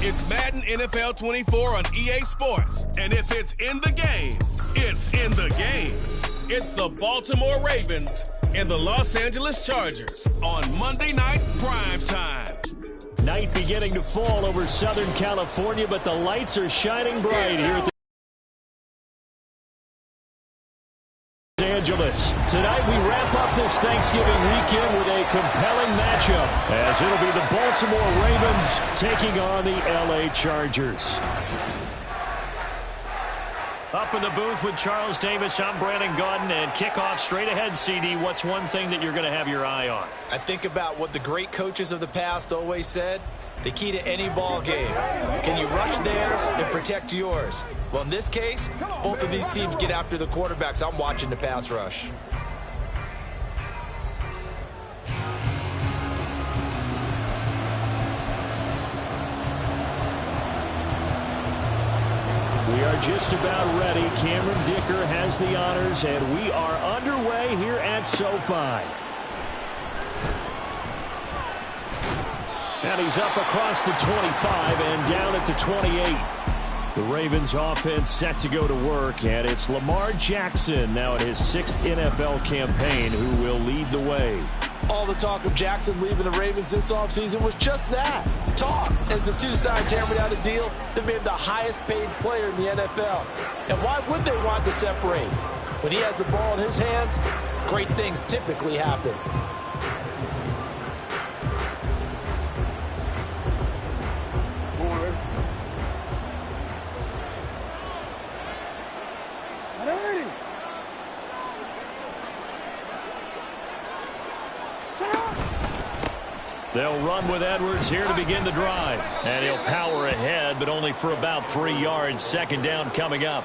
It's Madden NFL 24 on EA Sports. And if it's in the game, it's in the game. It's the Baltimore Ravens and the Los Angeles Chargers on Monday Night Prime Time. Night beginning to fall over Southern California, but the lights are shining bright here at the Angeles. Tonight we wrap up this Thanksgiving weekend with a compelling matchup, as it'll be the Baltimore Ravens taking on the LA Chargers. Up in the booth with Charles Davis, I'm Brandon Gaudin, and kickoff straight ahead, CD. What's one thing that you're going to have your eye on? I think about what the great coaches of the past always said. The key to any ball game. Can you rush theirs and protect yours? Well, in this case, both of these teams get after the quarterbacks. I'm watching the pass rush. We are just about ready. Cameron Dicker has the honors, and we are underway here at SoFi. And he's up across the 25 and down at the 28. The Ravens offense set to go to work, and it's Lamar Jackson now at his 6th NFL campaign who will lead the way. All the talk of Jackson leaving the Ravens this offseason was just that, talk, as the two sides hammered out a deal that made him the highest paid player in the NFL. And why would they want to separate? When he has the ball in his hands, great things typically happen. They'll run with Edwards here to begin the drive. And he'll power ahead, but only for about 3 yards. Second down coming up.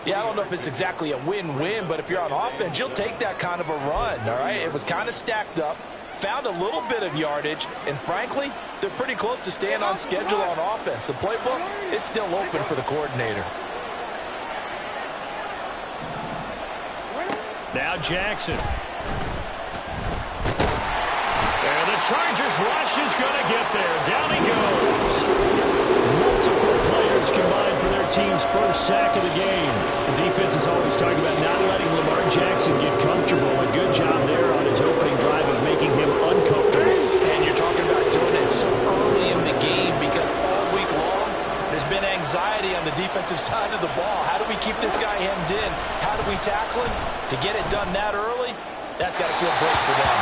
Yeah, I don't know if it's exactly a win-win, but if you're on offense, you'll take that kind of a run, all right? It was kind of stacked up, found a little bit of yardage, and frankly, they're pretty close to staying on schedule on offense. The playbook is still open for the coordinator. Now Jackson. And the Chargers rush is going to get there. Down he goes. Multiple players combined for their team's first sack of the game. The defense is always talking about not letting Lamar Jackson get comfortable. A good job there on his opening drive of making him uncomfortable. And you're talking about doing it so early in the game because all week long there's been anxiety on the defensive side of the ball. How do we keep this guy hemmed in? How do we tackle him? To get it done that early, that's got to feel great for them.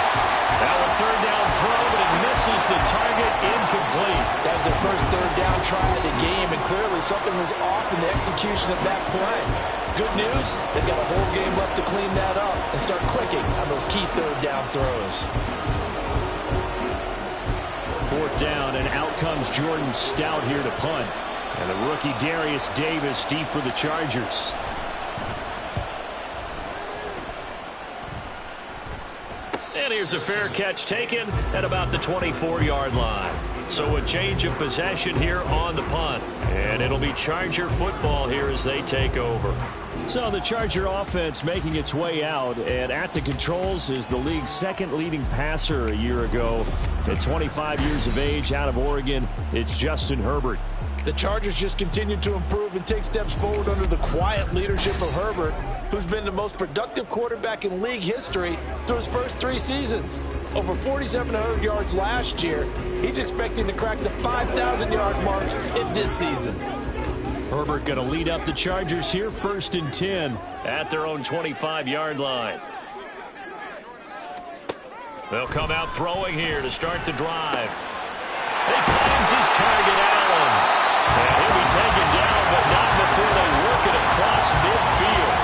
Now a third down throw, but it misses the target, incomplete. That was their first third down try of the game, and clearly something was off in the execution of that play. Good news, they've got a whole game left to clean that up and start clicking on those key third down throws. Fourth down, and out comes Jordan Stout here to punt. And the rookie Darius Davis deep for the Chargers. And here's a fair catch taken at about the 24-yard line. So a change of possession here on the punt. And it'll be Charger football here as they take over. So the Charger offense making its way out, and at the controls is the league's second leading passer a year ago. At 25 years of age, out of Oregon, it's Justin Herbert. The Chargers just continue to improve and take steps forward under the quiet leadership of Herbert, who's been the most productive quarterback in league history through his first 3 seasons. Over 4,700 yards last year. He's expecting to crack the 5,000-yard mark in this season. Herbert going to lead up the Chargers here, 1st and 10 at their own 25-yard line. They'll come out throwing here to start the drive. He finds his target, Allen. And he'll be taken down, but not before they work it across midfield.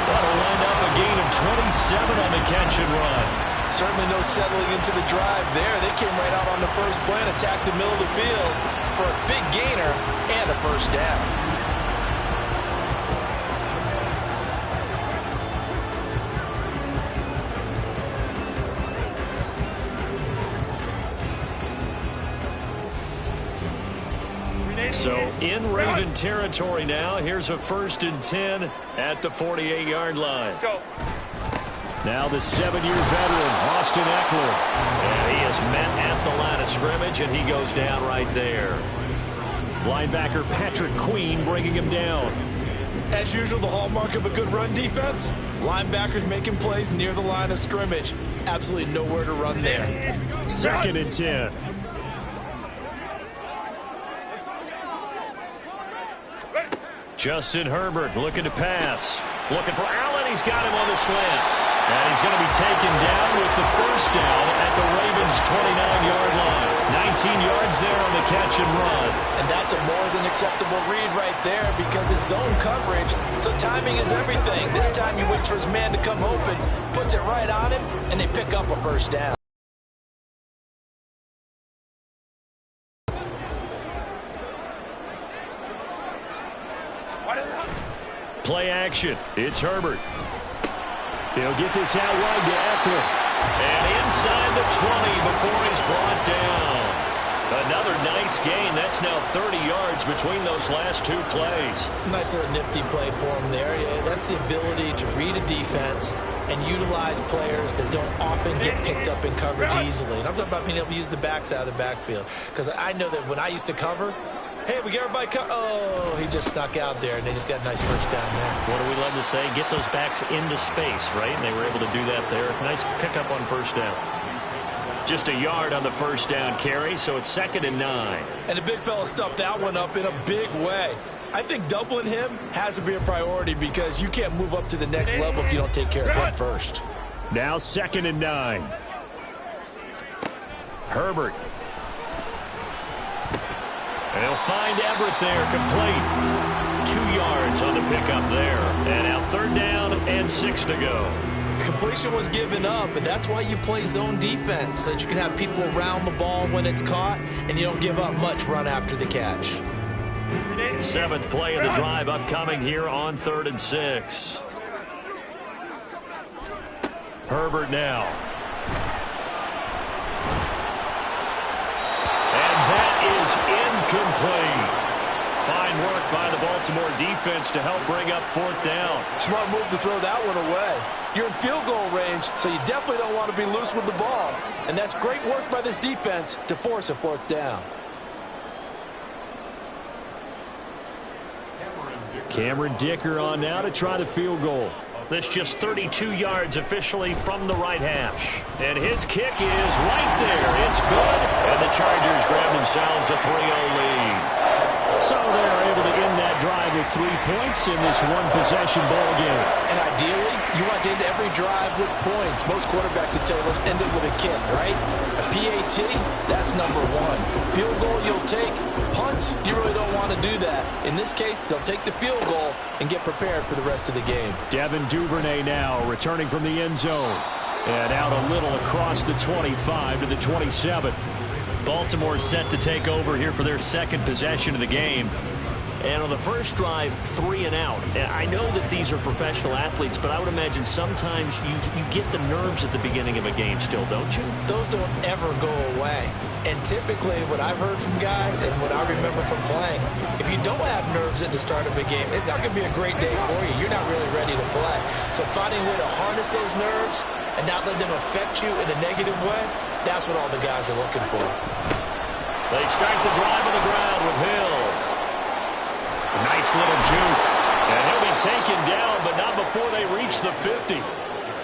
That'll wind up a gain of 27 on the catch and run. Certainly no settling into the drive there. They came right out on the first play and attacked the middle of the field for a big gainer and a first down. So in Raven territory now. Here's a 1st and 10 at the 48-yard line. Go. Now the 7-year veteran, Austin Eckler. And he is met at the line of scrimmage, and he goes down right there. Linebacker Patrick Queen bringing him down. As usual, the hallmark of a good run defense, linebackers making plays near the line of scrimmage. Absolutely nowhere to run there. 2nd and 10. Justin Herbert looking to pass. Looking for Allen. He's got him on the slant. And he's going to be taken down with the first down at the Ravens' 29-yard line. 19 yards there on the catch and run. And that's a more than acceptable read right there because it's zone coverage, so timing is everything. This time he waits for his man to come open, puts it right on him, and they pick up a first down. Play action. It's Herbert. He'll get this out wide to Eckler. And inside the 20 before he's brought down. Another nice gain. That's now 30 yards between those last 2 plays. Nice little nifty play for him there. Yeah, that's the ability to read a defense and utilize players that don't often get picked up in coverage easily. And I'm talking about being able to use the backs out of the backfield. Because I know that when I used to cover, hey, we get everybody oh, he just snuck out there, and they just got a nice first down there. What do we love to say? Get those backs into space, right? And they were able to do that there. Nice pickup on first down. Just a yard on the first down carry, so it's 2nd and 9. And the big fella stuffed that one up in a big way. I think doubling him has to be a priority because you can't move up to the next level if you don't take care of him first. Now 2nd and 9. Herbert. And he'll find Everett there, complete. 2 yards on the pickup there. And now 3rd down and 6 to go. Completion was given up, and that's why you play zone defense, so that you can have people around the ball when it's caught, and you don't give up much run after the catch. 7th play of the drive upcoming here on 3rd and 6. Herbert now. And that is incomplete. Fine work by the Baltimore defense to help bring up 4th down. Smart move to throw that one away. You're in field goal range, so you definitely don't want to be loose with the ball. And that's great work by this defense to force a 4th down. Cameron Dicker on now to try the field goal. That's just 32 yards officially from the right hash. And his kick is right there. It's good. And the Chargers grab themselves a 3-0 lead. So they're able to end that drive with 3 points in this one-possession ball game. And ideally, you want to end every drive with points. Most quarterbacks would tell you, let's end it with a kick, right? A PAT, that's number 1. Field goal you'll take. Punts, you really don't want to do that. In this case, they'll take the field goal and get prepared for the rest of the game. Devin Duvernay now returning from the end zone. And out a little across the 25 to the 27. Baltimore set to take over here for their 2nd possession of the game. And on the first drive, 3 and out. And I know that these are professional athletes, but I would imagine sometimes you get the nerves at the beginning of a game still, don't you? Those don't ever go away. And typically what I've heard from guys and what I remember from playing, if you don't have nerves at the start of a game, it's not going to be a great day for you. You're not really ready to play. So finding a way to harness those nerves and not let them affect you in a negative way, that's what all the guys are looking for. They start the drive on the ground with Hill. A nice little juke. And he'll be taken down, but not before they reach the 50.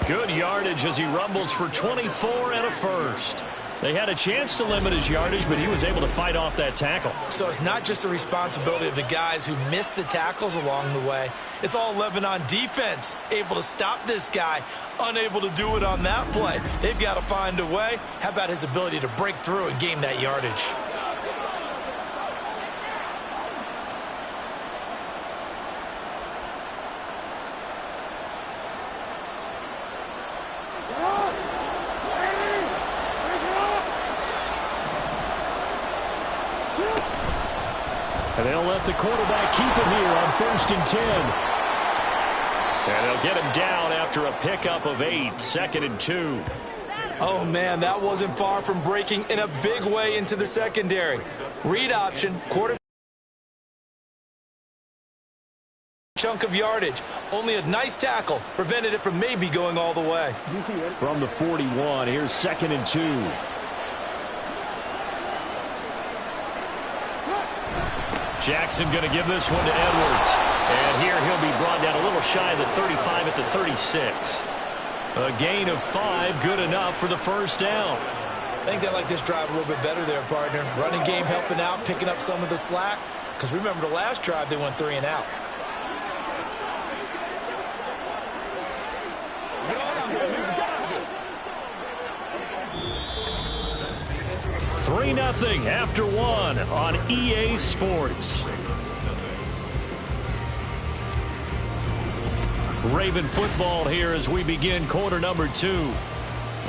Good yardage as he rumbles for 24 and a first. They had a chance to limit his yardage, but he was able to fight off that tackle. So it's not just the responsibility of the guys who missed the tackles along the way. It's all 11 on defense, able to stop this guy, unable to do it on that play. They've got to find a way. How about his ability to break through and gain that yardage? And they'll let the quarterback keep him here on 1st and 10. And they'll get him down after a pickup of 8, 2nd and 2. Oh, man, that wasn't far from breaking in a big way into the secondary. Read option, quarterback. Chunk of yardage. Only a nice tackle prevented it from maybe going all the way. From the 41, here's 2nd and 2. Jackson going to give this one to Edwards. And here he'll be brought down a little shy of the 35 at the 36. A gain of 5, good enough for the first down. I think they like this drive a little bit better there, partner. Running game helping out, picking up some of the slack. Because remember the last drive, they went 3 and out. Three 0 after 1 on EA Sports. Raven football here as we begin quarter number 2.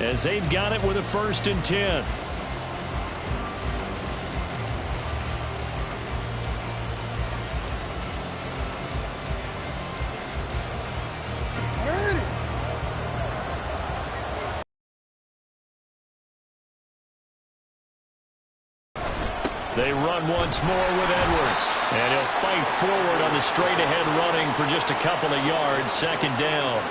As they've got it with a 1st and 10. They run once more with Edwards. And he'll fight forward on the straight-ahead running for just a couple of yards. 2nd down.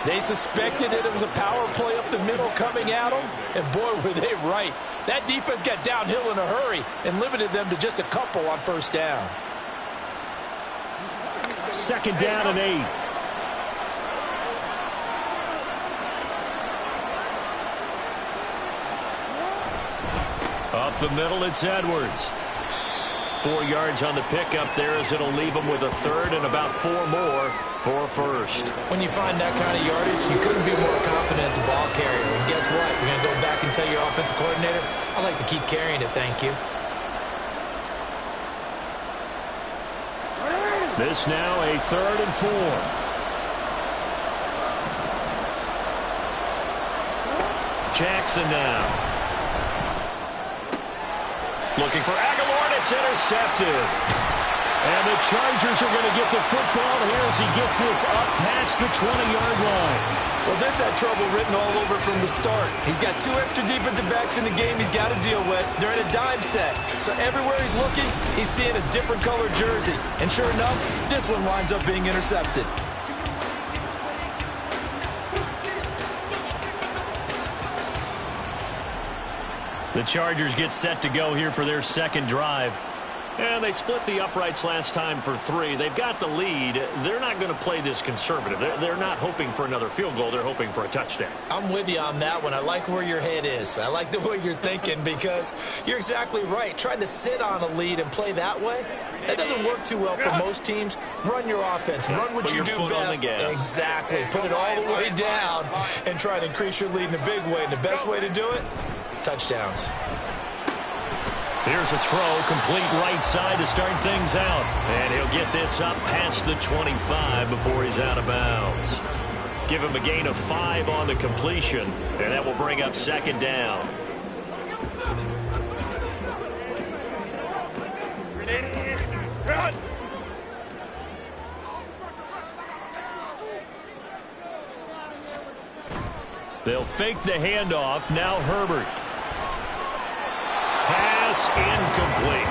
They suspected it was a power play up the middle coming at them. And boy, were they right. That defense got downhill in a hurry and limited them to just a couple on 1st down. 2nd down and 8. Up the middle, it's Edwards. 4 yards on the pickup there as it'll leave them with a 3rd and about 4 more for a 1st. When you find that kind of yardage, you couldn't be more confident as a ball carrier. And guess what? You're going to go back and tell your offensive coordinator, I'd like to keep carrying it, thank you. This now a 3rd and 4. Jackson now. Looking for Aguilar, and it's intercepted. And the Chargers are going to get the football here as he gets this up past the 20-yard line. Well, this had trouble written all over from the start. He's got 2 extra defensive backs in the game he's got to deal with. They're in a dime set. So everywhere he's looking, he's seeing a different color jersey. And sure enough, this one winds up being intercepted. The Chargers get set to go here for their 2nd drive. And they split the uprights last time for 3. They've got the lead. They're not going to play this conservative. They're not hoping for another field goal. They're hoping for a touchdown. I'm with you on that one. I like where your head is. I like the way you're thinking because you're exactly right. Trying to sit on a lead and play that way, that doesn't work too well for most teams. Run your offense. Run what you do best. Exactly. Put it all the way down and try to increase your lead in a big way. And the best way to do it, touchdowns. Here's a throw, complete right side to start things out. And he'll get this up past the 25 before he's out of bounds. Give him a gain of 5 on the completion, and that will bring up 2nd down. They'll fake the handoff. Now Herbert. Pass incomplete.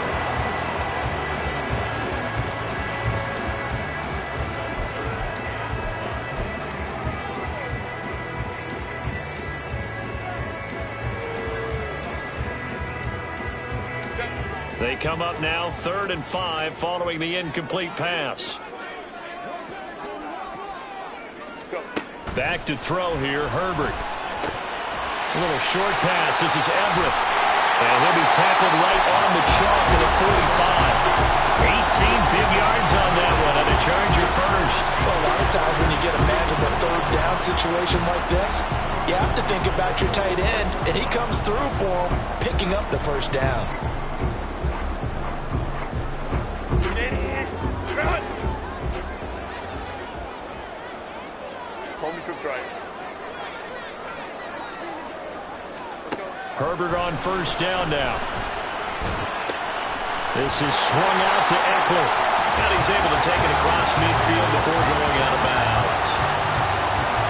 They come up now 3rd and 5 following the incomplete pass. Back to throw here, Herbert. A little short pass. This is Everett. And he'll be tackled right on the chalk at the 45. 18 big yards on that one, and a Charger first. Well, a lot of times when you get a manageable 3rd down situation like this, you have to think about your tight end, and he comes through for him, picking up the 1st down. Herbert on 1st down now. This is swung out to Eckler. And he's able to take it across midfield before going out of bounds.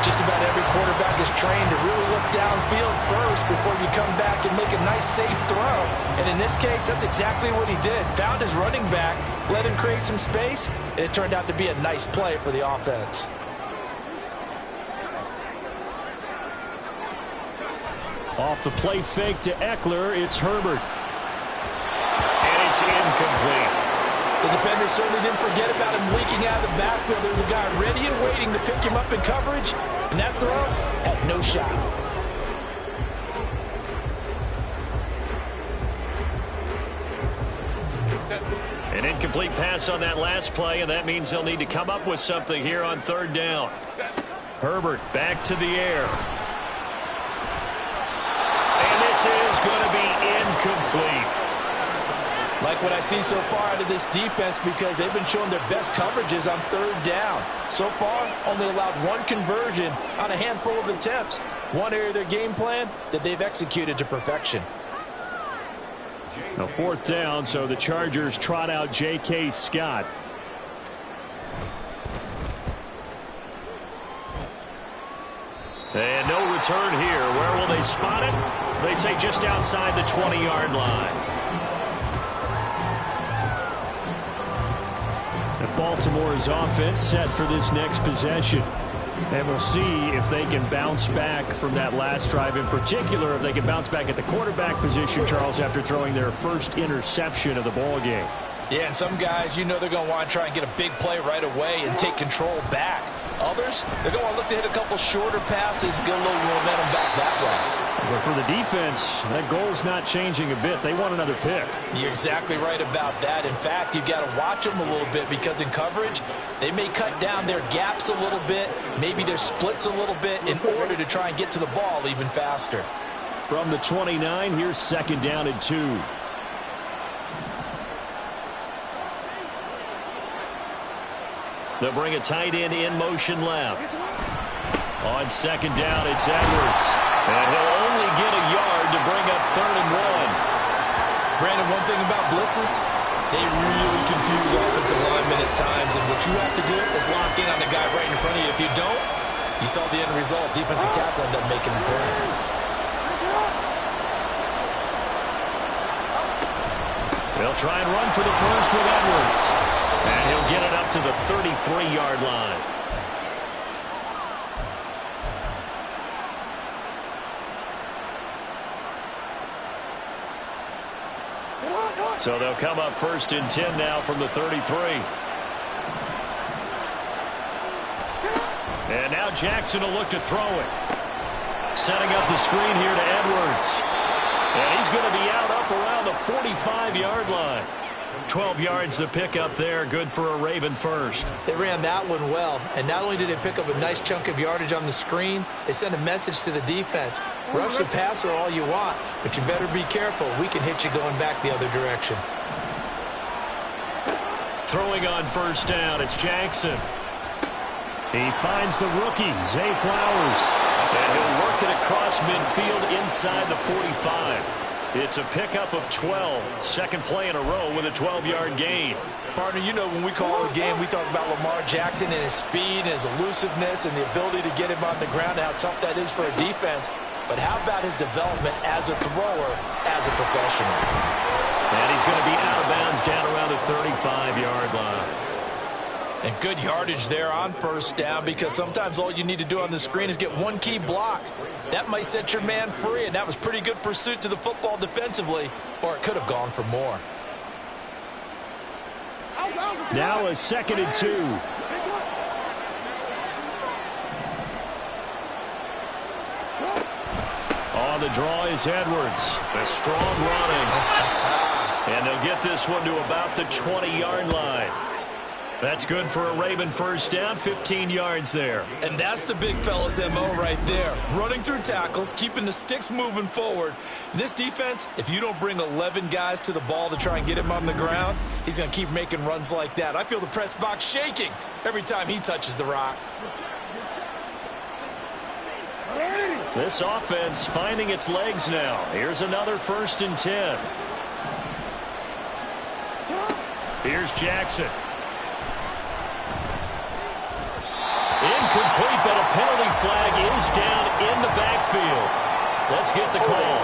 Just about every quarterback is trained to really look downfield first before you come back and make a nice, safe throw. And in this case, that's exactly what he did. Found his running back, let him create some space, and it turned out to be a nice play for the offense. Off the play fake to Eckler, it's Herbert. And it's incomplete. The defender certainly didn't forget about him leaking out of the backfield. There's a guy ready and waiting to pick him up in coverage, and that throw had no shot. An incomplete pass on that last play, and that means they'll need to come up with something here on third down. Herbert back to the air. And this is going to be incomplete. Like what I see so far out of this defense, because they've been showing their best coverages on third down. So far, only allowed one conversion on a handful of attempts. One area of their game plan that they've executed to perfection. Now fourth down, so the Chargers trot out J.K. Scott. And no return here. Where will they spot it? They say just outside the 20-yard line. And Baltimore's offense set for this next possession. And we'll see if they can bounce back from that last drive. In particular, if they can bounce back at the quarterback position, Charles, after throwing their first interception of the ball game. Yeah, and some guys, you know they're going to want to try and get a big play right away and take control back. Others, they're going to look to hit a couple shorter passes, get a little momentum back that way. But for the defense, that goal's not changing a bit. They want another pick. You're exactly right about that. In fact, you've got to watch them a little bit, because in coverage, they may cut down their gaps a little bit, maybe their splits a little bit, in order to try and get to the ball even faster. From the 29, here's second down and 2. They'll bring a tight end in motion left. On second down, it's Edwards. And he'll only get a yard to bring up 3rd and 1. Brandon, one thing about blitzes, they really confuse offensive linemen at times. And what you have to do is lock in on the guy right in front of you. If you don't, you saw the end result. Defensive tackle ended up making the play. They'll try and run for the first with Edwards. And he'll get it up to the 33-yard line. So they'll come up 1st and 10 now from the 33. And now Jackson will look to throw it. Setting up the screen here to Edwards. And he's going to be out up around the 45-yard line. 12 yards to pick up there. Good for a Raven first. They ran that one well. And not only did they pick up a nice chunk of yardage on the screen, they sent a message to the defense. Rush the passer all you want, but you better be careful. We can hit you going back the other direction. Throwing on first down, it's Jackson. He finds the rookie, Zay Flowers. And he'll work it across midfield inside the 45. It's a pickup of 12. Second play in a row with a 12-yard gain. Partner, you know when we call a game, we talk about Lamar Jackson and his speed and his elusiveness and the ability to get him on the ground and how tough that is for a defense. But how about his development as a thrower, as a professional? And he's going to be out of bounds down around the 35-yard line. And good yardage there on first down, because sometimes all you need to do on the screen is get one key block. That might set your man free, and that was pretty good pursuit to the football defensively, or it could have gone for more. Now a 2nd and 2. On the draw is Edwards. A strong running. And they'll get this one to about the 20-yard line. That's good for a Raven first down, 15 yards there. And that's the big fella's MO right there. Running through tackles, keeping the sticks moving forward. This defense, if you don't bring 11 guys to the ball to try and get him on the ground, he's going to keep making runs like that. I feel the press box shaking every time he touches the rock. This offense finding its legs now. Here's another 1st and 10. Here's Jackson. Incomplete, but a penalty flag is down in the backfield. Let's get the call.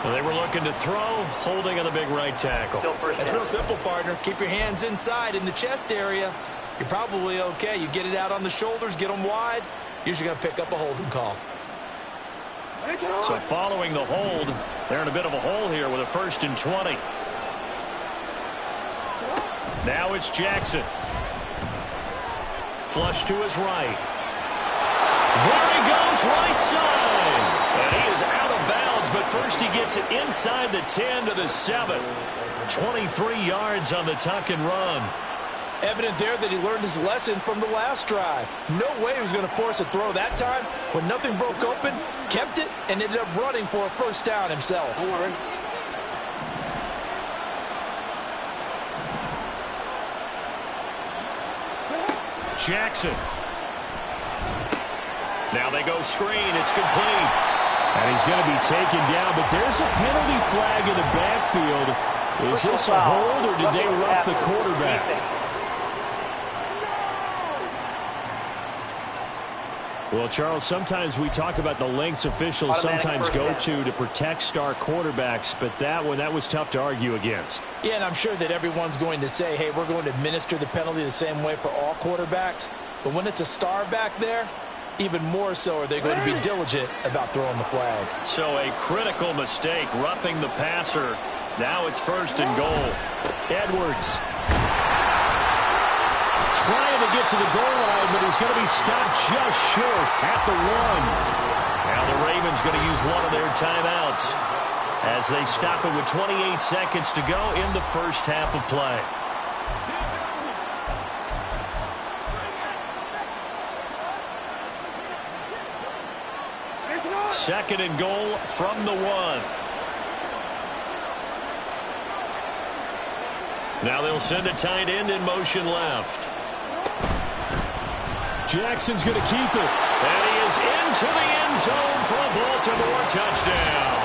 Well, they were looking to throw, holding on the big right tackle. That's real simple, partner. Keep your hands inside in the chest area. You're probably okay. You get it out on the shoulders, get them wide. Usually going to pick up a holding call. So following the hold, They're in a bit of a hole here with a 1st and 20. Now it's Jackson. Flush to his right. There he goes, right side. And he is out of bounds, but first he gets it inside the 10 to the 7. 23 yards on the tuck and run. Evident there that he learned his lesson from the last drive. No way he was going to force a throw that time. When nothing broke open, kept it, and ended up running for a 1st down himself. Jackson. Now they go screen. It's complete. And he's going to be taken down, but there's a penalty flag in the backfield. Is this a hold, or did they rough the quarterback? Well, Charles, sometimes we talk about the lengths officials sometimes go to protect star quarterbacks, but that was tough to argue against. Yeah, and I'm sure that everyone's going to say, hey, we're going to administer the penalty the same way for all quarterbacks. But when it's a star back there, even more so are they going to be diligent about throwing the flag. So a critical mistake, roughing the passer. Now it's 1st and goal. Edwards trying to get to the goal line, but he's going to be stopped just short at the 1. Now the Ravens going to use one of their timeouts as they stop it with 28 seconds to go in the 1st half of play. Second and goal from the 1. Now they'll send a tight end in motion left. Jackson's going to keep it. And he is into the end zone for a Baltimore touchdown.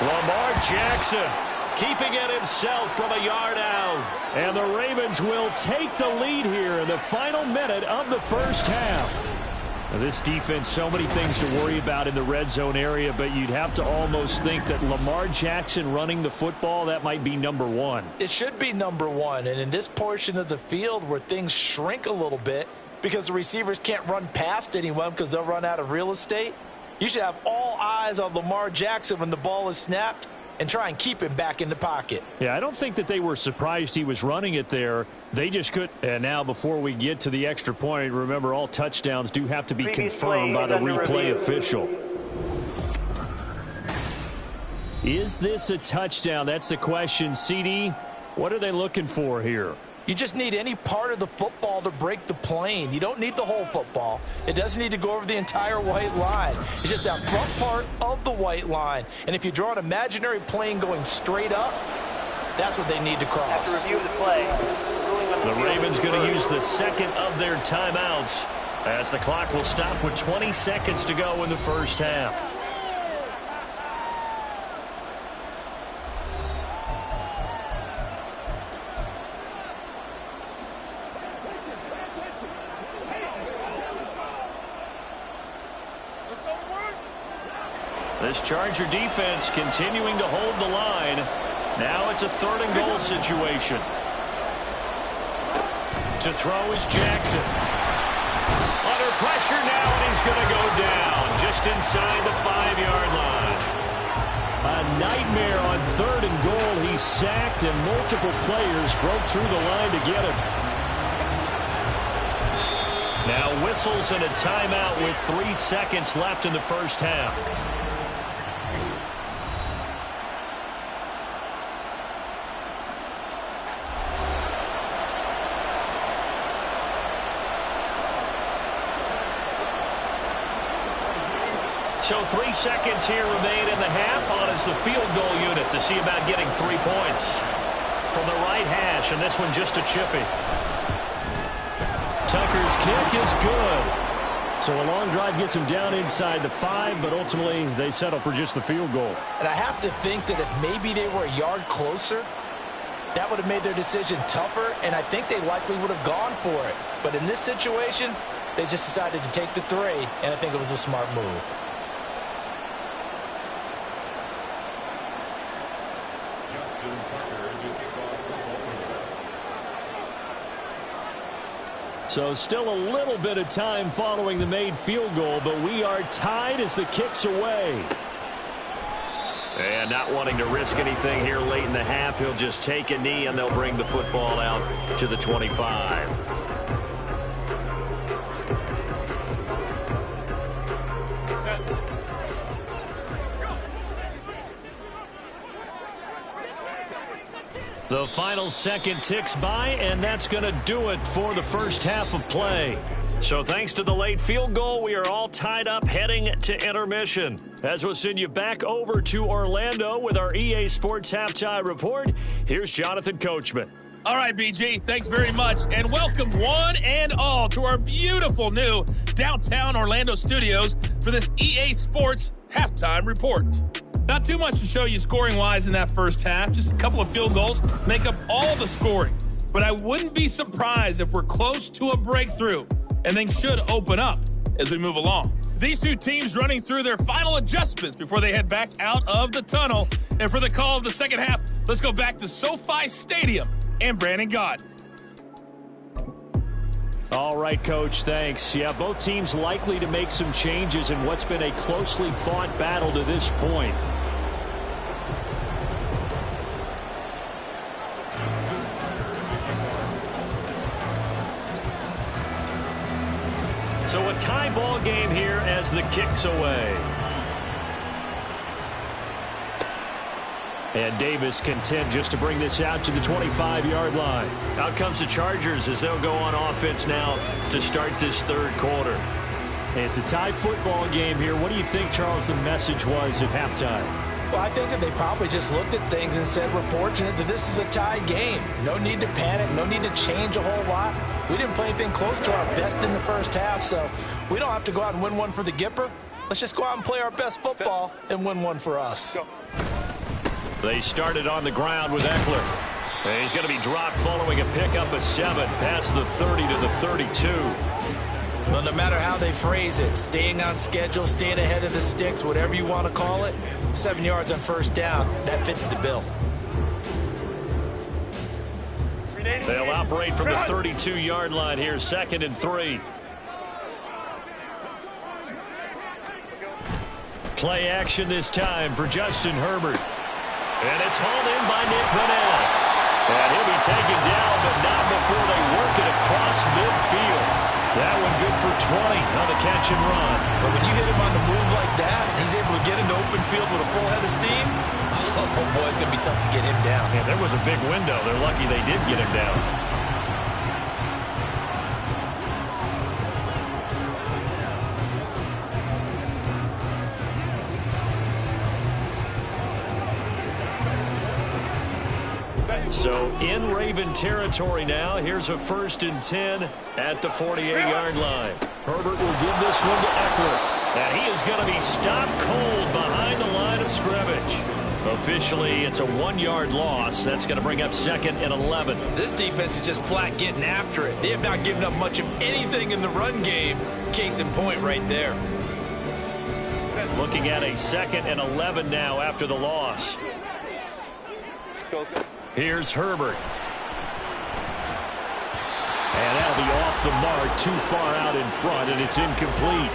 Lamar Jackson keeping it himself from a yard out. And the Ravens will take the lead here in the final minute of the 1st half. Now this defense, so many things to worry about in the red zone area, but you'd have to almost think that Lamar Jackson running the football, that might be number 1. It should be number 1, and in this portion of the field where things shrink a little bit because the receivers can't run past anyone because they'll run out of real estate, you should have all eyes on Lamar Jackson when the ball is snapped and try and keep him back in the pocket. Yeah, I don't think that they were surprised he was running it there. They just couldn't. And now before we get to the extra point, remember all touchdowns do have to be confirmed by the replay official. Is this a touchdown? That's the question. CD, what are they looking for here? You just need any part of the football to break the plane. You don't need the whole football. It doesn't need to go over the entire white line. It's just that front part of the white line. And if you draw an imaginary plane going straight up, that's what they need to cross. After review of the play, the Ravens going to use the second of their timeouts as the clock will stop with 20 seconds to go in the 1st half. This Charger defense continuing to hold the line. Now it's a 3rd and goal situation. To throw is Jackson. Under pressure now, and he's going to go down just inside the 5-yard line. A nightmare on 3rd and goal. He's sacked, and multiple players broke through the line to get him. Now whistles and a timeout with 3 seconds left in the 1st half. So 3 seconds here remain in the half on as the field goal unit to see about getting 3 points from the right hash, and this one just a chippy. Tucker's kick is good. So a long drive gets him down inside the 5, but ultimately they settle for just the field goal. And I have to think that if maybe they were a yard closer, that would have made their decision tougher, and I think they likely would have gone for it. But in this situation, they just decided to take the 3, and I think it was a smart move. So still a little bit of time following the made field goal, but we are tied as the kick's away. And not wanting to risk anything here late in the half, he'll just take a knee, and they'll bring the football out to the 25. The final second ticks by, and that's going to do it for the first half of play. So thanks to the late field goal, we are all tied up heading to intermission. As we'll send you back over to Orlando with our EA Sports Halftime Report, here's Jonathan Coachman. All right, BG, thanks very much, and welcome one and all to our beautiful new downtown Orlando studios for this EA Sports Halftime Report. Not too much to show you scoring-wise in that first half. Just a couple of field goals make up all the scoring. But I wouldn't be surprised if we're close to a breakthrough, and things should open up as we move along. These two teams running through their final adjustments before they head back out of the tunnel. And for the call of the second half, let's go back to SoFi Stadium and Brandon Gott. All right, Coach, thanks. Yeah, both teams likely to make some changes in what's been a closely fought battle to this point. So a tie ball game here as the kick's away. And Davis content just to bring this out to the 25-yard line. Out comes the Chargers as they'll go on offense now to start this third quarter. It's a tie football game here. What do you think, Charles, the message was at halftime? Well, I think that they probably just looked at things and said, we're fortunate that this is a tie game. No need to panic, no need to change a whole lot. We didn't play anything close to our best in the first half, so we don't have to go out and win one for the Gipper. Let's just go out and play our best football and win one for us. They started on the ground with Eckler. And he's going to be dropped following a pickup of 7 past the 30 to the 32. Well, no matter how they phrase it, staying on schedule, staying ahead of the sticks, whatever you want to call it, 7 yards on first down, that fits the bill. They'll operate from the 32-yard line here, 2nd and 3. Play action this time for Justin Herbert. And it's hauled in by Nick Vanella. And he'll be taken down, but not before they work it across midfield. That one good for 20 on the catch and run. But when you hit him on the move like that, and he's able to get into open field with a full head of steam, oh boy, it's going to be tough to get him down. Yeah, there was a big window. They're lucky they did get him down. So in Raven territory now. Here's a 1st and 10 at the 48-yard line. Herbert will give this one to Eckler. And he is going to be stopped cold behind the line of scrimmage. Officially, it's a 1-yard loss. That's going to bring up 2nd and 11. This defense is just flat getting after it. They have not given up much of anything in the run game. Case in point right there. Looking at a 2nd and 11 now after the loss. Here's Herbert. And that'll be off the mark, too far out in front, and it's incomplete.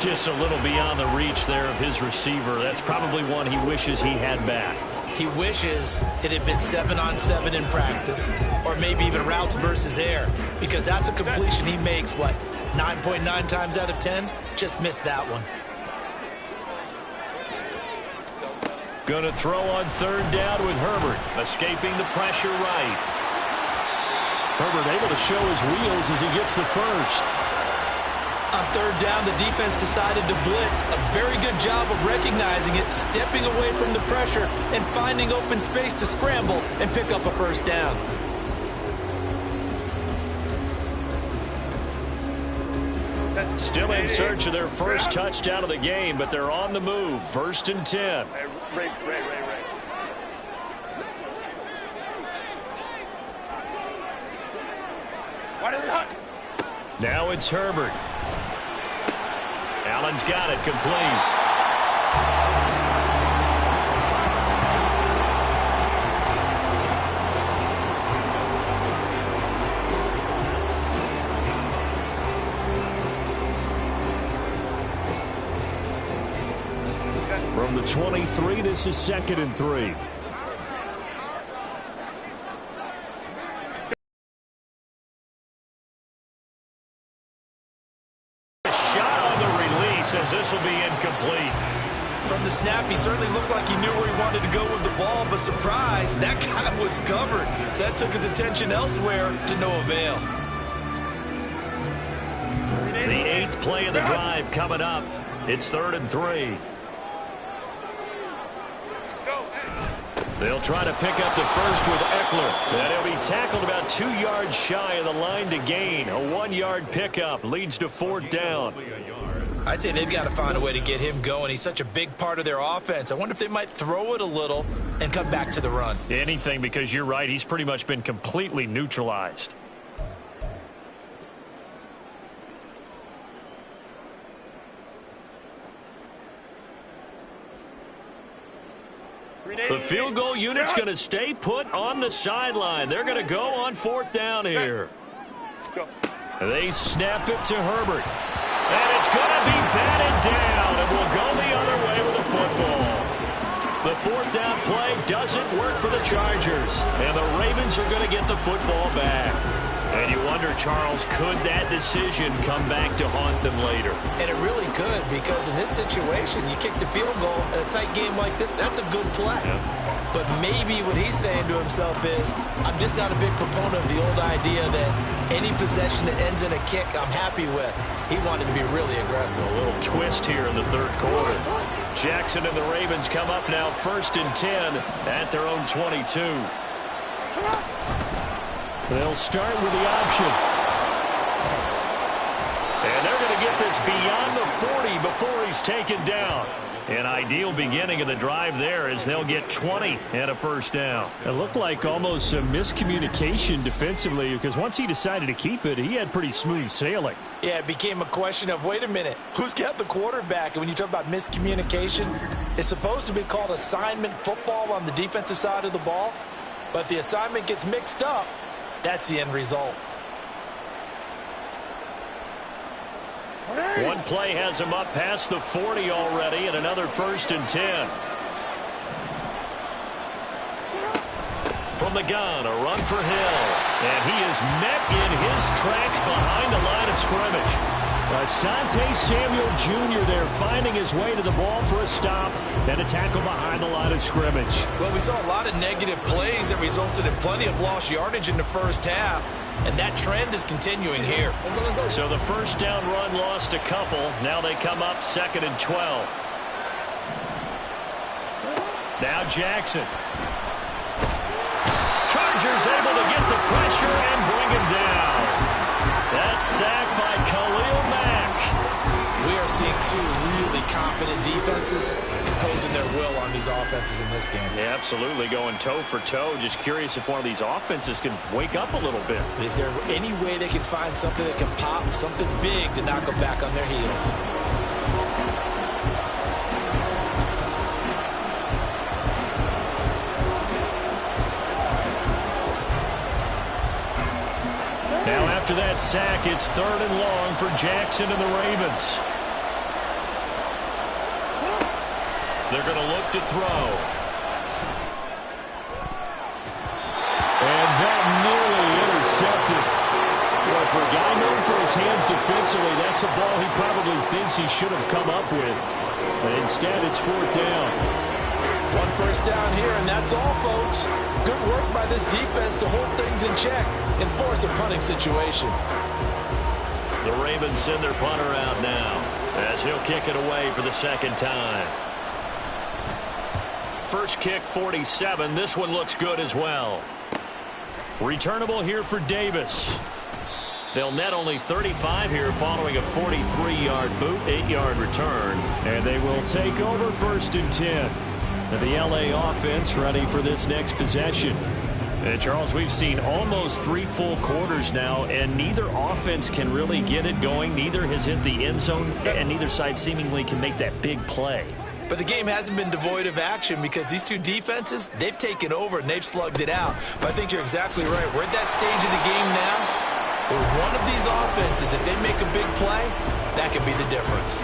Just a little beyond the reach there of his receiver. That's probably one he wishes he had back. He wishes it had been 7-on-7 in practice, or maybe even routes versus air, because that's a completion he makes, 9.9 times out of 10? Just missed that one. Going to throw on 3rd down with Herbert, escaping the pressure right. Herbert able to show his wheels as he gets the first. On 3rd down, the defense decided to blitz. A very good job of recognizing it, stepping away from the pressure, and finding open space to scramble and pick up a first down. Still in search of their first touchdown of the game, but they're on the move. 1st and 10. Now it's Herbert. Allen's got it complete. from the 23. This is 2nd and 3. Says this will be incomplete. From the snap, he certainly looked like he knew where he wanted to go with the ball, but surprise, that guy was covered. So that took his attention elsewhere to no avail. The 8th play of the drive coming up. It's 3rd and 3. They'll try to pick up the first with Eckler. And he'll be tackled about 2 yards shy of the line to gain. A 1-yard pickup leads to 4th down. I'd say they've got to find a way to get him going. He's such a big part of their offense. I wonder if they might throw it a little and come back to the run. Anything, because you're right. He's pretty much been completely neutralized. The field goal unit's going to stay put on the sideline. They're going to go on 4th down here. They snap it to Herbert. And it's going to be batted down, and we'll go the other way with the football. The 4th down play doesn't work for the Chargers, and the Ravens are going to get the football back. And you wonder, Charles, could that decision come back to haunt them later? And it really could, because in this situation, you kick the field goal in a tight game like this, that's a good play. Yeah. But maybe what he's saying to himself is, I'm just not a big proponent of the old idea that any possession that ends in a kick I'm happy with. He wanted to be really aggressive. A little twist here in the 3rd quarter. Jackson and the Ravens come up now 1st and 10 at their own 22. They'll start with the option. And they're going to get this beyond the 40 before he's taken down. An ideal beginning of the drive there as they'll get 20 and a 1st down. It looked like almost a miscommunication defensively, because once he decided to keep it, he had pretty smooth sailing. Yeah, it became a question of, wait a minute, who's got the quarterback? And when you talk about miscommunication, it's supposed to be called assignment football on the defensive side of the ball. But the assignment gets mixed up. That's the end result. One play has him up past the 40 already, and another 1st and 10. From the gun, a run for Hill. And he is met in his tracks behind the line of scrimmage. Asante Samuel Jr. there finding his way to the ball for a stop and a tackle behind the line of scrimmage. Well, we saw a lot of negative plays that resulted in plenty of lost yardage in the first half, and that trend is continuing here. So the 1st down run lost a couple. Now they come up 2nd and 12. Now Jackson. Chargers able to get the pressure and bring him down. That's sacked by Khalil Mack. We are seeing 2 really confident defenses imposing their will on these offenses in this game. Yeah, absolutely, going toe for toe. Just curious if one of these offenses can wake up a little bit. Is there any way they can find something that can pop, something big to knock them back on their heels? Now after that sack, it's 3rd and long for Jackson and the Ravens. They're going to look to throw. And that nearly intercepted. Well, for a guy known for his hands defensively, that's a ball he probably thinks he should have come up with. But instead, it's 4th down. 1 1st down here, and that's all, folks. Good work by this defense to hold things in check and force a punting situation. The Ravens send their punter out now as he'll kick it away for the 2nd time. First kick, 47. This one looks good as well. Returnable here for Davis. They'll net only 35 here following a 43-yard boot, 8-yard return. And they will take over 1st and 10. And the LA offense ready for this next possession. And Charles, we've seen almost 3 full quarters now, and neither offense can really get it going. Neither has hit the end zone, and neither side seemingly can make that big play. But the game hasn't been devoid of action because these 2 defenses, they've taken over and they've slugged it out. But I think you're exactly right. We're at that stage of the game now where one of these offenses, if they make a big play, that could be the difference.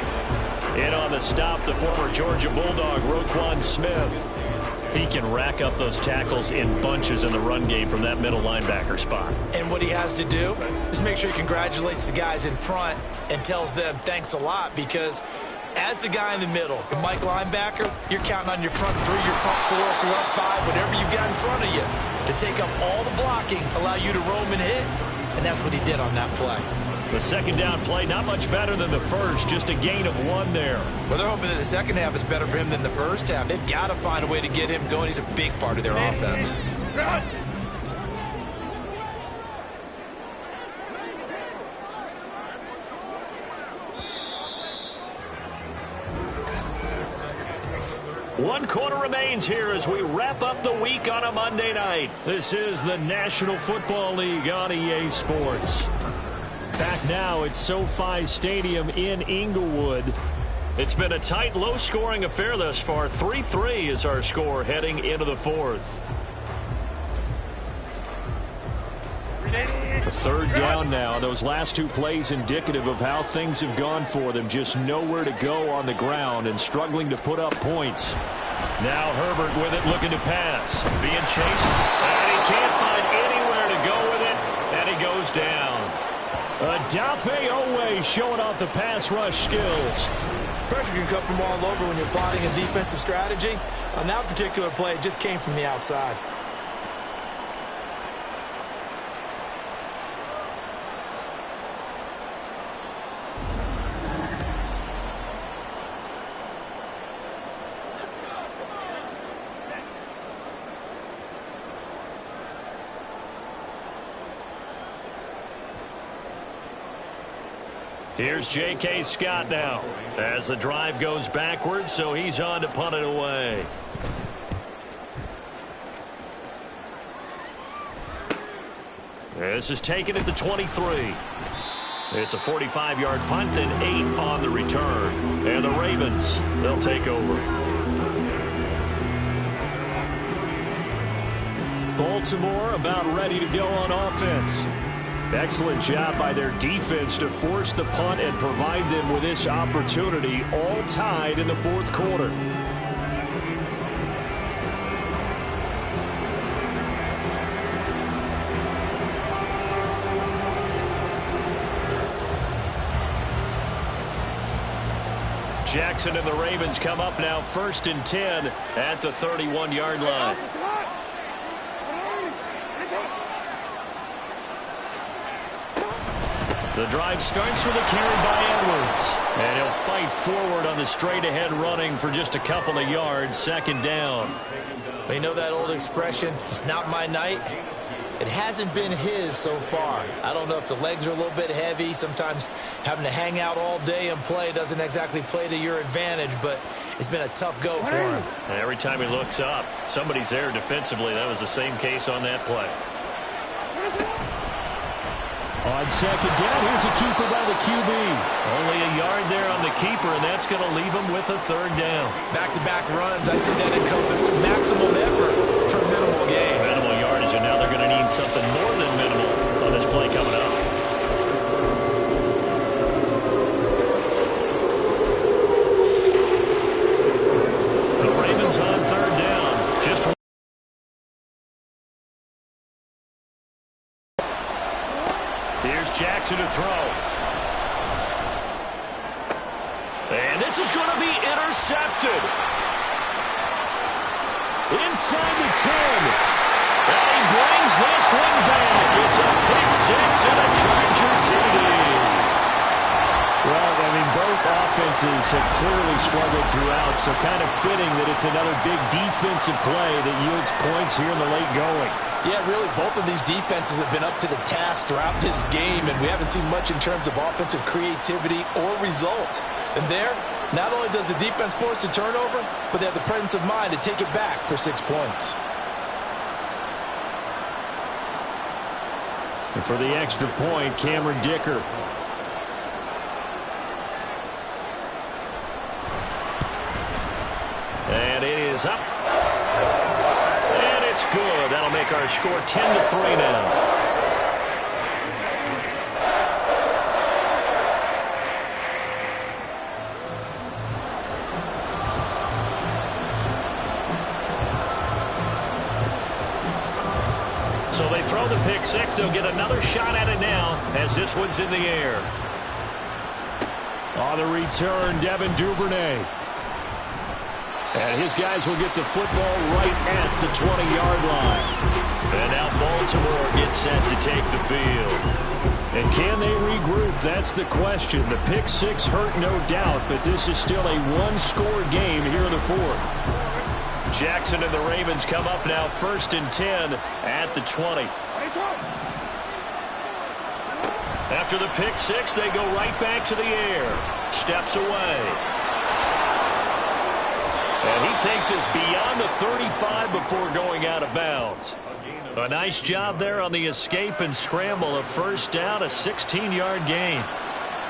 In on the stop, the former Georgia Bulldog, Roquan Smith. He can rack up those tackles in bunches in the run game from that middle linebacker spot. And what he has to do is make sure he congratulates the guys in front and tells them thanks a lot, because as the guy in the middle, the Mike linebacker, you're counting on your front three, your front four, front five, whatever you've got in front of you to take up all the blocking, allow you to roam and hit, and that's what he did on that play. The second down play, not much better than the first, just a gain of 1 there. Well, they're hoping that the second half is better for him than the first half. They've got to find a way to get him going. He's a big part of their offense. One quarter remains here as we wrap up the week on a Monday night. This is the National Football League on EA Sports. Back now at SoFi Stadium in Inglewood. It's been a tight, low-scoring affair thus far. 3-3 is our score heading into the fourth. A third down now. Those last 2 plays indicative of how things have gone for them. Just nowhere to go on the ground and struggling to put up points. Now Herbert with it, looking to pass. Being chased, and he can't find anywhere to go with it, and he goes down. Adafe Owe showing off the pass rush skills. Pressure can come from all over when you're plotting a defensive strategy. On that particular play, it just came from the outside. Here's J.K. Scott now as the drive goes backwards, so he's on to punt it away. This is taken at the 23. It's a 45-yard punt and 8 on the return. And the Ravens, they'll take over. Baltimore about ready to go on offense. Excellent job by their defense to force the punt and provide them with this opportunity, all tied in the fourth quarter. Jackson and the Ravens come up now 1st and 10 at the 31-yard line. The drive starts with a carry by Edwards. And he'll fight forward on the straight-ahead running for just a couple of yards. 2nd down. Well, you know that old expression, it's not my night? It hasn't been his so far. I don't know if the legs are a little bit heavy. Sometimes having to hang out all day and play doesn't exactly play to your advantage, but it's been a tough go for him. And every time he looks up, somebody's there defensively. That was the same case on that play. On 2nd down, here's a keeper by the QB. Only a yard there on the keeper, and that's going to leave him with a 3rd down. Back-to-back runs, I'd say that encompassed maximum effort for minimal gain. Minimal yardage, and now they're going to need something more than minimal on this play coming up. The Ravens on 3rd down. Just here's Jackson to throw. And this is going to be intercepted. Inside the 10. And he brings this one back. It's a pick 6 and a Charger TD. Well, I mean, both offenses have clearly struggled throughout, so kind of fitting that it's another big defensive play that yields points here in the late going. Yeah, really, both of these defenses have been up to the task throughout this game, and we haven't seen much in terms of offensive creativity or results. And there, not only does the defense force a turnover, but they have the presence of mind to take it back for 6 points. And for the extra point, Cameron Dicker. And it is up. And it's good. That'll make our score 10-3 now. pick six. They'll get another shot at it now as this one's in the air. On the return, Devin Duvernay. And his guys will get the football right at the 20-yard line. And now Baltimore gets set to take the field. And can they regroup? That's the question. The pick six hurt, no doubt, but this is still a one-score game here in the fourth. Jackson and the Ravens come up now 1st and 10 at the 20. After the pick six, they go right back to the air. Steps away. And he takes us beyond the 35 before going out of bounds. A nice job there on the escape and scramble. A first down, a 16-yard gain.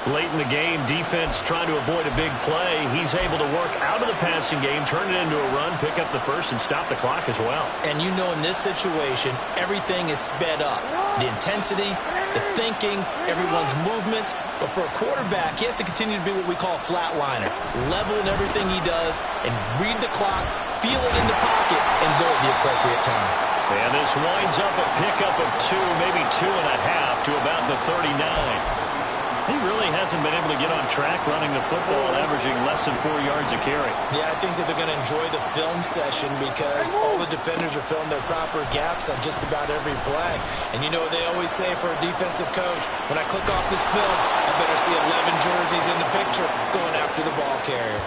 Late in the game, defense trying to avoid a big play. He's able to work out of the passing game, turn it into a run, pick up the first, and stop the clock as well. And you know in this situation, everything is sped up. The intensity, the thinking, everyone's movements. But for a quarterback, he has to continue to be what we call a flatliner. Level in everything he does and read the clock, feel it in the pocket, and go at the appropriate time. And this winds up a pickup of 2, maybe 2.5 to about the 39. He really hasn't been able to get on track running the football, averaging less than 4 yards a carry. Yeah, I think that they're going to enjoy the film session because all the defenders are filling their proper gaps on just about every play. And you know what they always say for a defensive coach, when I click off this film, I better see 11 jerseys in the picture going after the ball carrier.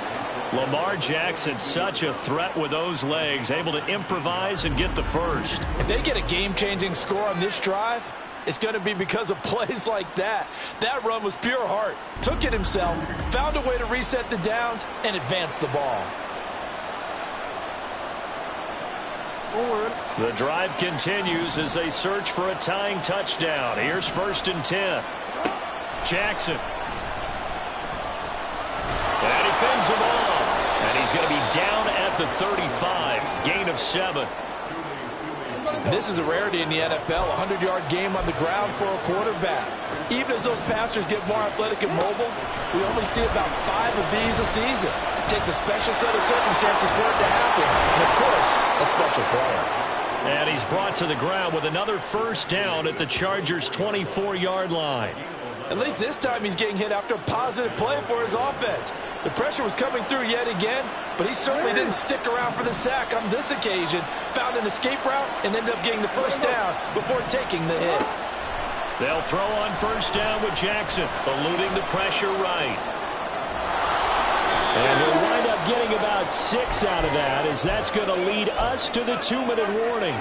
Lamar Jackson, such a threat with those legs, able to improvise and get the first. If they get a game-changing score on this drive, it's going to be because of plays like that. That run was pure heart. Took it himself, found a way to reset the downs, and advance the ball. The drive continues as they search for a tying touchdown. Here's 1st and 10. Jackson. And he fends him off. And he's going to be down at the 35. Gain of 7. And this is a rarity in the NFL, a 100-yard game on the ground for a quarterback. Even as those passers get more athletic and mobile, we only see about 5 of these a season. It takes a special set of circumstances for it to happen, and, of course, a special player. And he's brought to the ground with another first down at the Chargers' 24-yard line. At least this time he's getting hit after a positive play for his offense. The pressure was coming through yet again, but he certainly didn't stick around for the sack on this occasion. Found an escape route and ended up getting the first down before taking the hit. They'll throw on first down with Jackson, eluding the pressure right. And they'll wind up getting about 6 out of that, as that's going to lead us to the 2-minute warning.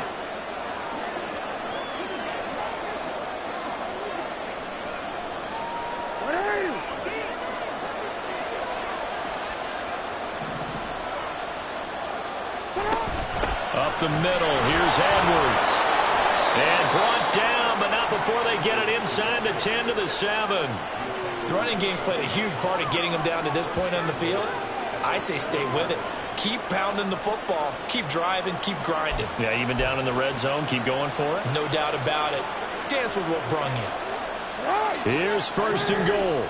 Up the middle, here's Edwards. And brought down, but not before they get it inside the 10 to the 7. The running game's played a huge part in getting them down to this point on the field. I say stay with it. Keep pounding the football. Keep driving. Keep grinding. Yeah, even down in the red zone, keep going for it. No doubt about it. Dance with what brung you. Here's 1st and goal.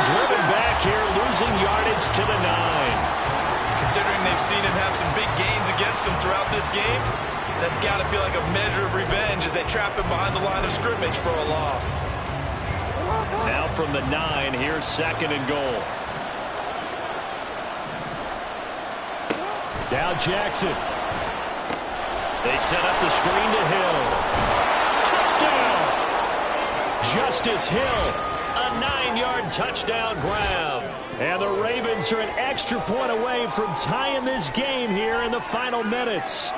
Driven back here, losing yardage to the 9. Considering they've seen him have some big gains against him throughout this game, that's got to feel like a measure of revenge as they trap him behind the line of scrimmage for a loss. Now from the 9, here's 2nd and goal. Now Jackson. They set up the screen to Hill. Touchdown! Justice Hill. A 9-yard touchdown grab. And the Ravens are an extra point away from tying this game here in the final minutes.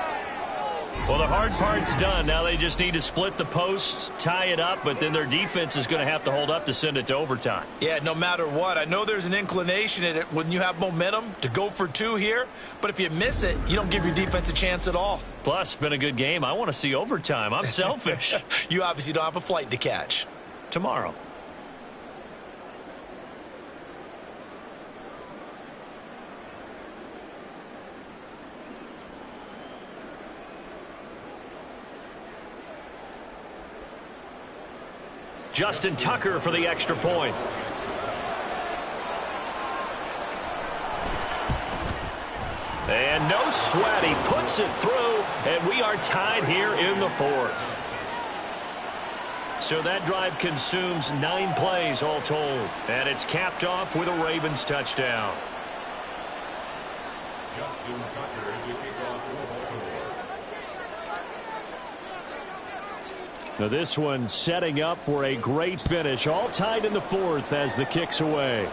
Well, the hard part's done. Now they just need to split the posts, tie it up, but then their defense is going to have to hold up to send it to overtime. Yeah, no matter what. I know there's an inclination in it when you have momentum to go for 2 here, but if you miss it, you don't give your defense a chance at all. Plus, been a good game. I want to see overtime. I'm selfish. You obviously don't have a flight to catch. Tomorrow. Justin Tucker for the extra point. And no sweat. He puts it through, and we are tied here in the fourth. So that drive consumes 9 plays all told. And it's capped off with a Ravens touchdown. Justin Tucker, the kickoff for Baltimore. Now this one setting up for a great finish. All tied in the fourth as the kick's away.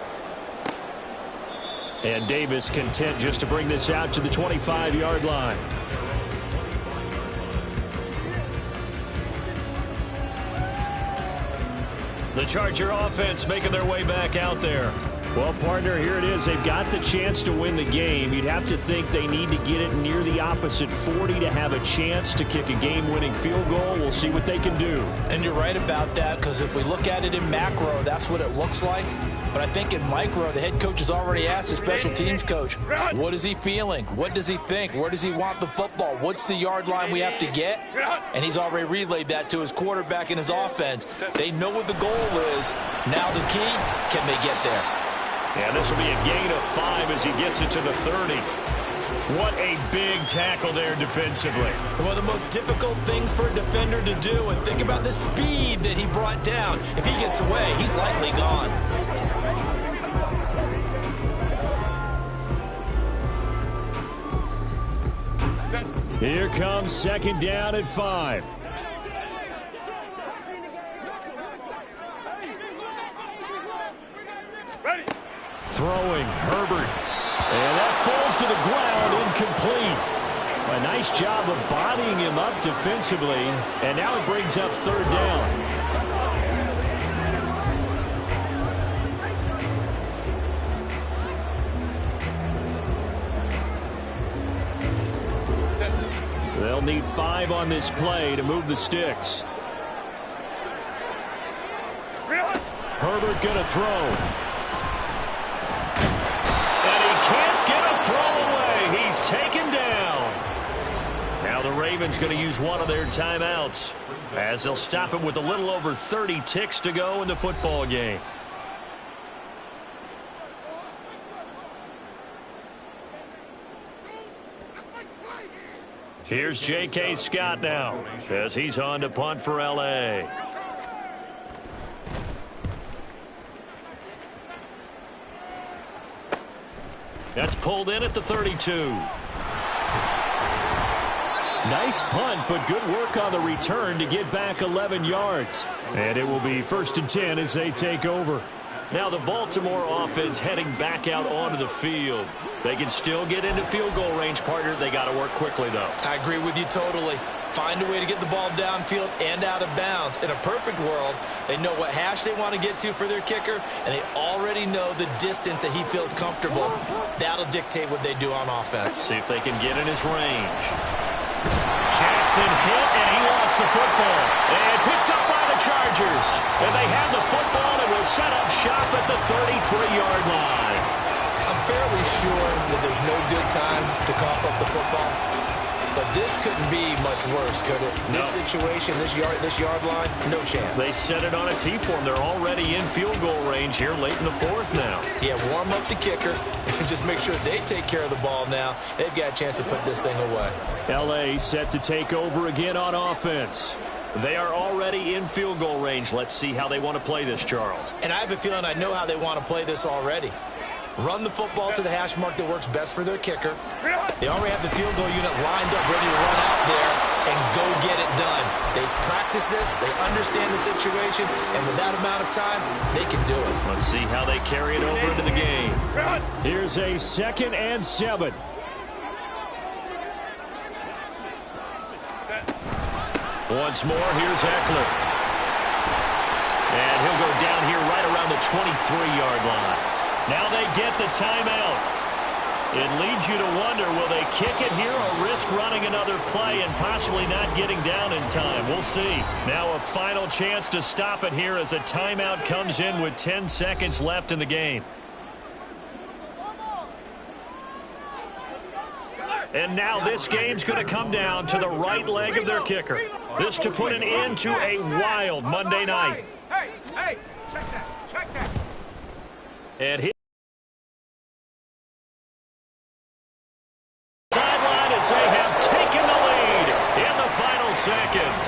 And Davis content just to bring this out to the 25-yard line. The Charger offense making their way back out there. Well, partner, here it is. They've got the chance to win the game. You'd have to think they need to get it near the opposite 40 to have a chance to kick a game-winning field goal. We'll see what they can do. And you're right about that, because if we look at it in macro, that's what it looks like. But I think in micro, the head coach has already asked the special teams coach, what is he feeling? What does he think? Where does he want the football? What's the yard line we have to get? And he's already relayed that to his quarterback and his offense. They know what the goal is. Now the key, can they get there? Yeah, this will be a gain of 5 as he gets it to the 30. What a big tackle there defensively. One of the most difficult things for a defender to do, and think about the speed that he brought down. If he gets away, he's likely gone. Here comes second down at 5. Throwing, Herbert. And that falls to the ground, incomplete. A nice job of bodying him up defensively. And now it brings up third down. They'll need 5 on this play to move the sticks. Herbert going to throw. Taken down. Now the Ravens going to use one of their timeouts as they'll stop him with a little over 30 ticks to go in the football game. Here's J.K. Scott now as he's on to punt for L.A. That's pulled in at the 32. Nice punt, but good work on the return to get back 11 yards. And it will be 1st and 10 as they take over. Now the Baltimore offense heading back out onto the field. They can still get into field goal range, partner. They got to work quickly, though. I agree with you totally. Find a way to get the ball downfield and out of bounds. In a perfect world, they know what hash they want to get to for their kicker, and they already know the distance that he feels comfortable. That'll dictate what they do on offense. See if they can get in his range. Jackson hit, and he lost the football. And picked up by the Chargers. And they have the football and will set up shop at the 33-yard line. I'm fairly sure that there's no good time to cough up the football. But this couldn't be much worse, could it? No. This situation, this yard line, no chance. They set it on a T-form. They're already in field goal range here late in the fourth now. Yeah, warm up the kicker and just make sure they take care of the ball now. They've got a chance to put this thing away. L.A. set to take over again on offense. They are already in field goal range. Let's see how they want to play this, Charles. And I have a feeling I know how they want to play this already. Run the football to the hash mark that works best for their kicker. They already have the field goal unit lined up, ready to run out there and go get it done. They practice this. They understand the situation. And with that amount of time, they can do it. Let's see how they carry it over into the game. Here's a 2nd and 7. Once more, here's Eckler. And he'll go down here right around the 23-yard line. Now they get the timeout. It leads you to wonder, will they kick it here or risk running another play and possibly not getting down in time? We'll see. Now a final chance to stop it here as a timeout comes in with 10 seconds left in the game. And now this game's going to come down to the right leg of their kicker. This to put an end to a wild Monday night. Hey, check that. And as they have taken the lead in the final seconds.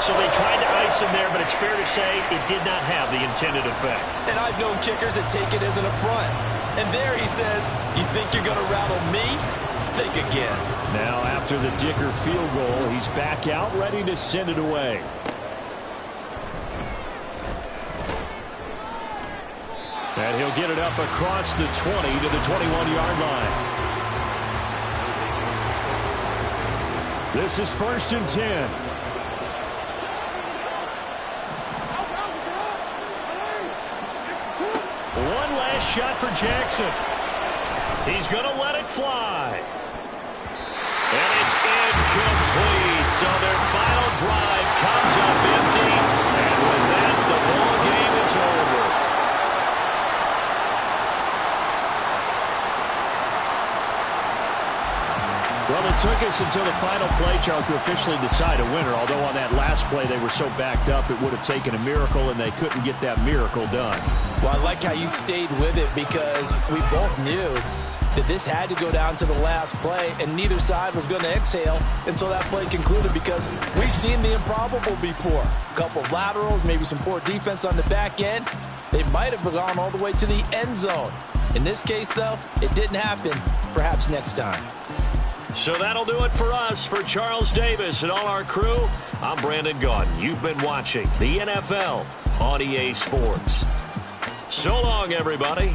So they tried to ice him there, but it's fair to say it did not have the intended effect. And I've known kickers that take it as an affront. And there he says, you think you're going to rattle me? Think again. Now after the Dicker field goal, he's back out ready to send it away. And he'll get it up across the 20 to the 21-yard line. This is 1st and 10. One last shot for Jackson. He's going to let it fly. And it's incomplete. So their final drive comes up empty. And with that, the ball game is over. Well, it took us until the final play, Charles, to officially decide a winner. Although on that last play they were so backed up, it would have taken a miracle, and they couldn't get that miracle done. Well, I like how you stayed with it because we both knew that this had to go down to the last play, and neither side was going to exhale until that play concluded because we've seen the improbable before. A couple of laterals, maybe some poor defense on the back end. They might have gone all the way to the end zone. In this case, though, it didn't happen. Perhaps next time. So that'll do it for us. For Charles Davis and all our crew, I'm Brandon Gaudin. You've been watching the NFL on EA Sports. So long, everybody.